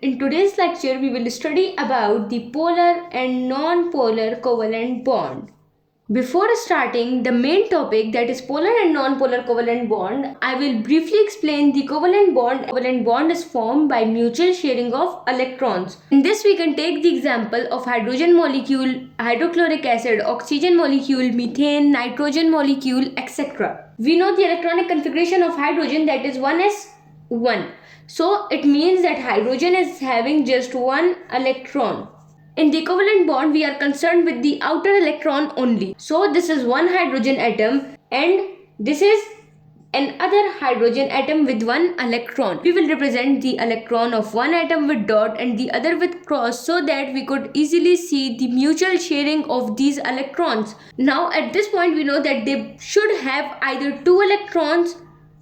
In today's lecture, we will study about the polar and non-polar covalent bond. Before starting the main topic, that is polar and non-polar covalent bond, I will briefly explain the covalent bond. Covalent bond is formed by mutual sharing of electrons. In this we can take the example of hydrogen molecule, hydrochloric acid, oxygen molecule, methane, nitrogen molecule, etc. We know the electronic configuration of hydrogen, that is 1s1. So it means that hydrogen is having just one electron. In the covalent bond, we are concerned with the outer electron only. So this is one hydrogen atom and this is another hydrogen atom with one electron. We will represent the electron of one atom with dot and the other with cross so that we could easily see the mutual sharing of these electrons. Now at this point we know that they should have either 2 electrons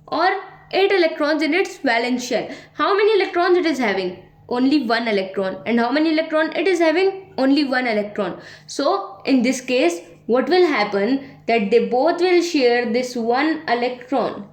or 8 electrons in its valence shell. How many electrons it is having? Only one electron. And how many electron it is having? Only one electron. So in this case what will happen, that they both will share this one electron.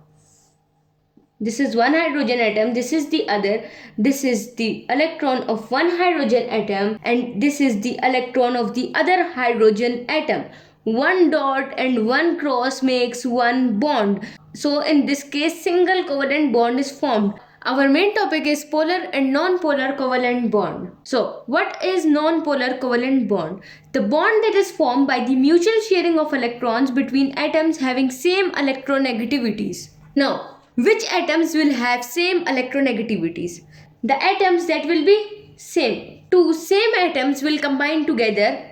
This is one hydrogen atom, this is the other. This is the electron of one hydrogen atom and this is the electron of the other hydrogen atom. One dot and one cross makes one bond. So in this case single covalent bond is formed. Our main topic is polar and non-polar covalent bond. So, what is non-polar covalent bond? The bond that is formed by the mutual sharing of electrons between atoms having same electronegativities. Now, which atoms will have same electronegativities? The atoms that will be same. Two same atoms will combine together.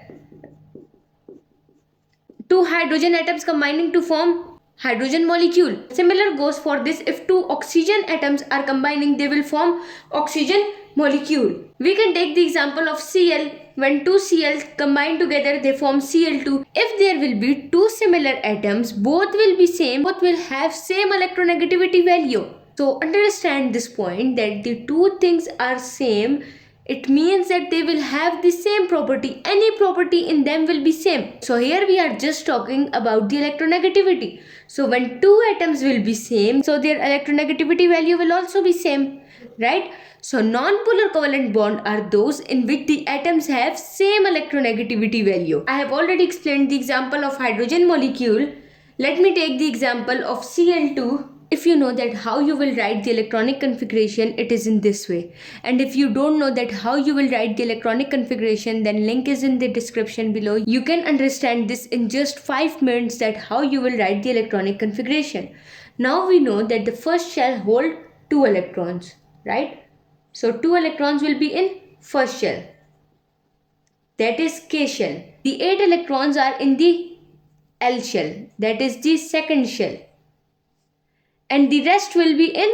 Two hydrogen atoms combining to form hydrogen molecule. Similar goes for this. If two oxygen atoms are combining, they will form oxygen molecule. We can take the example of Cl. When two Cl combine together, they form Cl2. If there will be two similar atoms, both will be same, both will have same electronegativity value. So understand this point, that the two things are same. It means that they will have the same property. Any property in them will be same. So here we are just talking about the electronegativity. So when two atoms will be same, so their electronegativity value will also be same, right? So non-polar covalent bond are those in which the atoms have same electronegativity value. I have already explained the example of hydrogen molecule. Let me take the example of Cl2. If you know that how you will write the electronic configuration, it is in this way. And if you don't know that how you will write the electronic configuration, then link is in the description below. You can understand this in just 5 minutes, that how you will write the electronic configuration. Now we know that the first shell hold 2 electrons, right? So 2 electrons will be in first shell. That is K shell. The 8 electrons are in the L shell. That is the second shell. And the rest will be in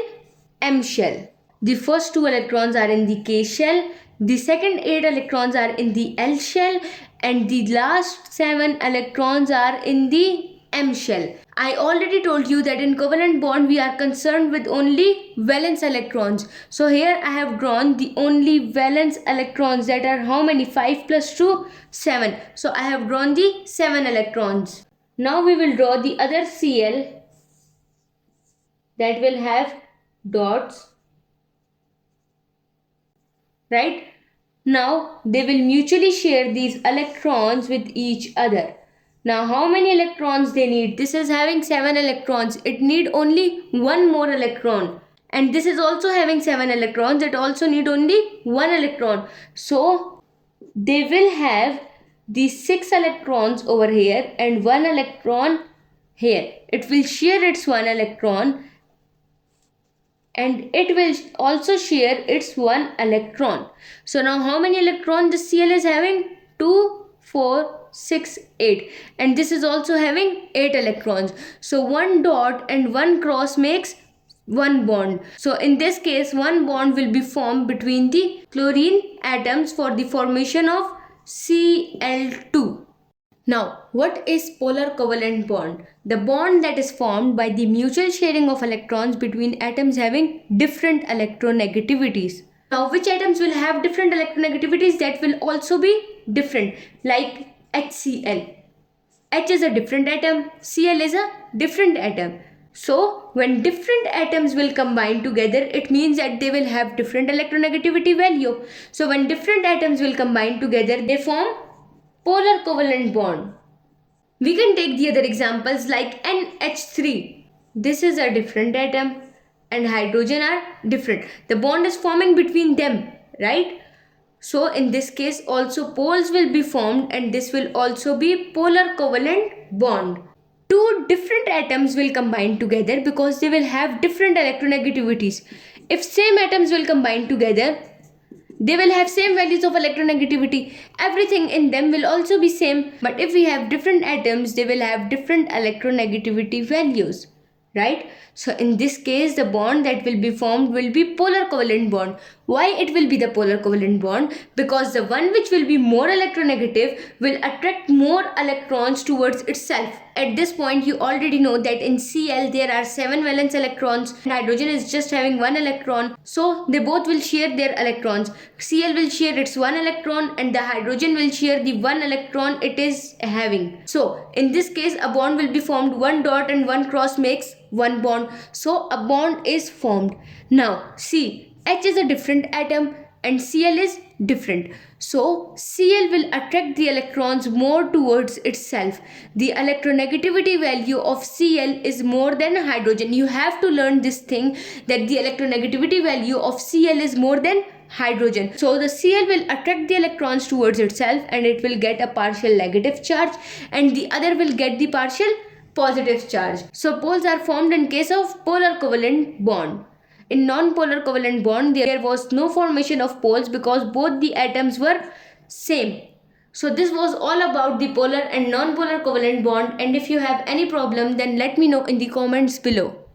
M shell. The first 2 electrons are in the K shell, the second 8 electrons are in the L shell, and the last 7 electrons are in the M shell. I already told you that in covalent bond we are concerned with only valence electrons. So here I have drawn the only valence electrons, that are how many? 5 plus 2, 7. So I have drawn the 7 electrons. Now we will draw the other Cl, that will have dots, right? Now they will mutually share these electrons with each other. Now how many electrons they need? This is having 7 electrons. It need only one more electron. And this is also having 7 electrons. It also need only one electron. So they will have these 6 electrons over here and 1 electron here. It will share its 1 electron. And it will also share its 1 electron. So now how many electrons the Cl is having? 2, 4, 6, 8. And this is also having 8 electrons. So one dot and one cross makes one bond. So in this case, one bond will be formed between the chlorine atoms for the formation of Cl2. Now, what is polar covalent bond? The bond that is formed by the mutual sharing of electrons between atoms having different electronegativities. Now, which atoms will have different electronegativities? That will also be different, like HCl. H is a different atom, Cl is a different atom. So when different atoms will combine together, it means that they will have different electronegativity value. So when different atoms will combine together, they form polar covalent bond. We can take the other examples like NH3. This is a different atom and hydrogen are different. The bond is forming between them, right? So in this case also poles will be formed and this will also be polar covalent bond. Two different atoms will combine together because they will have different electronegativities. If same atoms will combine together, they will have same values of electronegativity. Everything in them will also be same. But if we have different atoms, they will have different electronegativity values. Right? So in this case, the bond that will be formed will be polar covalent bond. Why it will be the polar covalent bond? Because the one which will be more electronegative will attract more electrons towards itself. At this point, you already know that in Cl there are 7 valence electrons. Hydrogen is just having 1 electron. So they both will share their electrons. Cl will share its 1 electron and the hydrogen will share the 1 electron it is having. So in this case, a bond will be formed. 1 dot and 1 cross makes 1 bond. So a bond is formed. Now see, H is a different atom and Cl is different. So Cl will attract the electrons more towards itself. The electronegativity value of Cl is more than hydrogen. You have to learn this thing, that the electronegativity value of Cl is more than hydrogen. So the Cl will attract the electrons towards itself and it will get a partial negative charge and the other will get the partial positive charge. So poles are formed in case of polar covalent bond. In non-polar covalent bond, there was no formation of poles because both the atoms were same. So this was all about the polar and non-polar covalent bond, and if you have any problem then let me know in the comments below.